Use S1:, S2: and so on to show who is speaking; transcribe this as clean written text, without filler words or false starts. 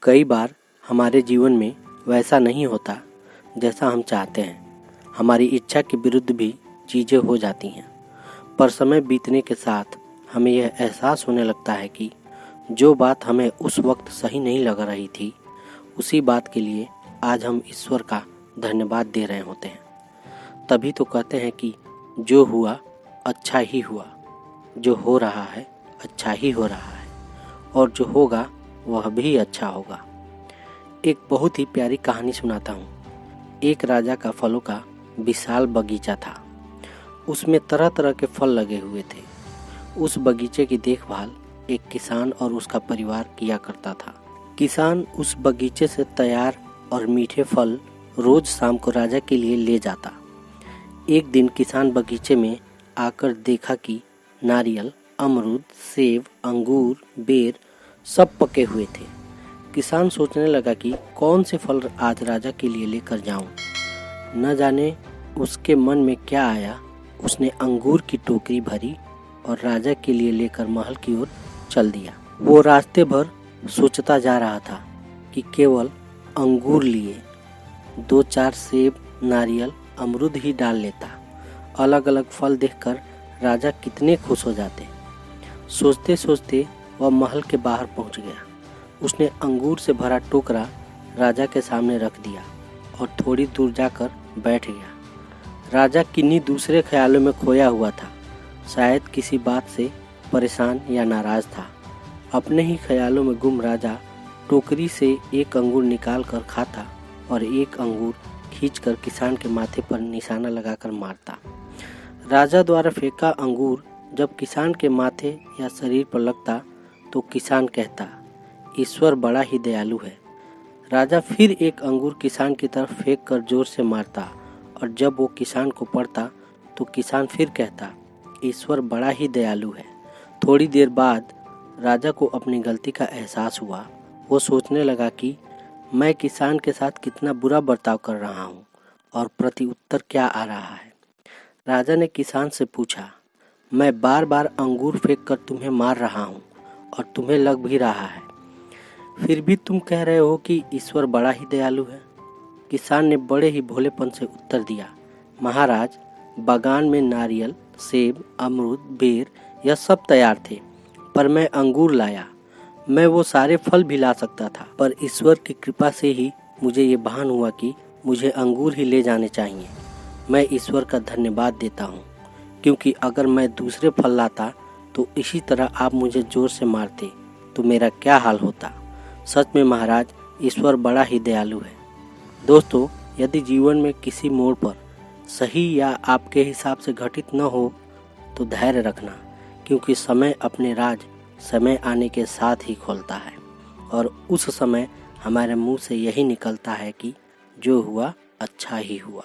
S1: कई बार हमारे जीवन में वैसा नहीं होता जैसा हम चाहते हैं। हमारी इच्छा के विरुद्ध भी चीज़ें हो जाती हैं, पर समय बीतने के साथ हमें यह एहसास होने लगता है कि जो बात हमें उस वक्त सही नहीं लग रही थी, उसी बात के लिए आज हम ईश्वर का धन्यवाद दे रहे होते हैं। तभी तो कहते हैं कि जो हुआ अच्छा ही हुआ, जो हो रहा है अच्छा ही हो रहा है, और जो होगा वह भी अच्छा होगा। एक बहुत ही प्यारी कहानी सुनाता हूँ। एक राजा का फलों का विशाल बगीचा था। उसमें तरह तरह के फल लगे हुए थे। उस बगीचे की देखभाल एक किसान और उसका परिवार किया करता था। किसान उस बगीचे से तैयार और मीठे फल रोज शाम को राजा के लिए ले जाता। एक दिन किसान बगीचे में आकर देखा कि नारियल, अमरूद, सेब, अंगूर, बेर सब पके हुए थे। किसान सोचने लगा कि कौन से फल आज राजा के लिए लेकर जाऊं। न जाने उसके मन में क्या आया। उसने अंगूर की टोकरी भरी और राजा के लिए लेकर महल की ओर चल दिया। वो रास्ते भर सोचता जा रहा था कि केवल अंगूर लिए 2-4 सेब, नारियल, अमरूद ही डाल लेता। अलग अलग फल देखकर राजा कितने खुश हो जाते। सोचते सोचते वह महल के बाहर पहुंच गया। उसने अंगूर से भरा टोकरा राजा के सामने रख दिया और थोड़ी दूर जाकर बैठ गया। राजा किन्हीं दूसरे ख्यालों में खोया हुआ था। शायद किसी बात से परेशान या नाराज था। अपने ही ख्यालों में गुम राजा टोकरी से एक अंगूर निकाल कर खाता और एक अंगूर खींचकर किसान के माथे पर निशाना लगाकर मारता। राजा द्वारा फेंका अंगूर जब किसान के माथे या शरीर पर लगता तो किसान कहता, ईश्वर बड़ा ही दयालु है। राजा फिर एक अंगूर किसान की तरफ फेंक कर जोर से मारता और जब वो किसान को पड़ता तो किसान फिर कहता, ईश्वर बड़ा ही दयालु है। थोड़ी देर बाद राजा को अपनी गलती का एहसास हुआ। वो सोचने लगा कि मैं किसान के साथ कितना बुरा बर्ताव कर रहा हूँ और प्रत्युत्तर क्या आ रहा है। राजा ने किसान से पूछा, मैं बार बार अंगूर फेंक कर तुम्हें मार रहा हूँ और तुम्हें लग भी रहा है, फिर भी तुम कह रहे हो कि ईश्वर बड़ा ही दयालु है। किसान ने बड़े ही भोलेपन से उत्तर दिया, महाराज, बागान में नारियल, सेब, अमरूद, बेर यह सब तैयार थे, पर मैं अंगूर लाया। मैं वो सारे फल भी ला सकता था, पर ईश्वर की कृपा से ही मुझे ये भान हुआ कि मुझे अंगूर ही ले जाने चाहिए। मैं ईश्वर का धन्यवाद देता हूँ, क्योंकि अगर मैं दूसरे फल लाता तो इसी तरह आप मुझे जोर से मारते तो मेरा क्या हाल होता। सच में महाराज, ईश्वर बड़ा ही दयालु है। दोस्तों, यदि जीवन में किसी मोड़ पर सही या आपके हिसाब से घटित न हो तो धैर्य रखना, क्योंकि समय अपने राज समय आने के साथ ही खोलता है और उस समय हमारे मुंह से यही निकलता है कि जो हुआ अच्छा ही हुआ।